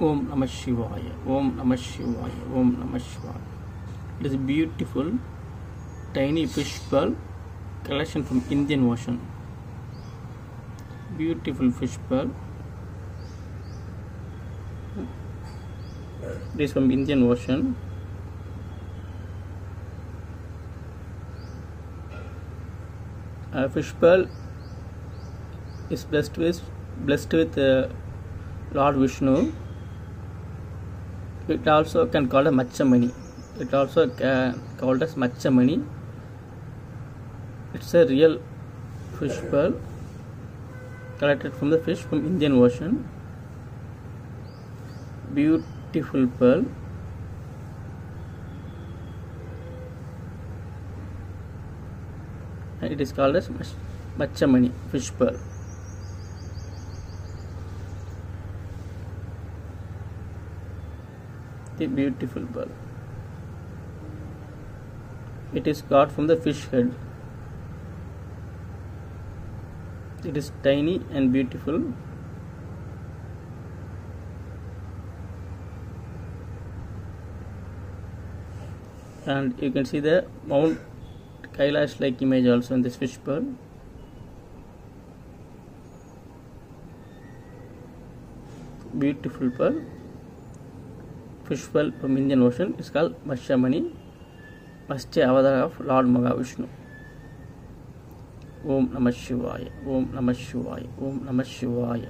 Om Namah Shivaya, Om Namah Shivaya, Om Namah Shivaya. It is a beautiful tiny fish pearl collection from Indian Ocean. Beautiful fish pearl. It is from Indian Ocean. Fish pearl is blessed with Lord Vishnu. It also can call a Matsya. It also called as Matsya. It's a real fish pearl collected from the fish from Indian Ocean. Beautiful pearl. It is called as Matsya fish pearl. The beautiful pearl. It is got from the fish head. It is tiny and beautiful. And you can see the Mount Kailash like image also in this fish pearl. Beautiful pearl. Fish pearl from Indian Ocean is called Matsya. Matsya avatar of Lord Mahavishnu. Om Namah Shivaya, Om Namah Shivaya, Om Namah Shivaya.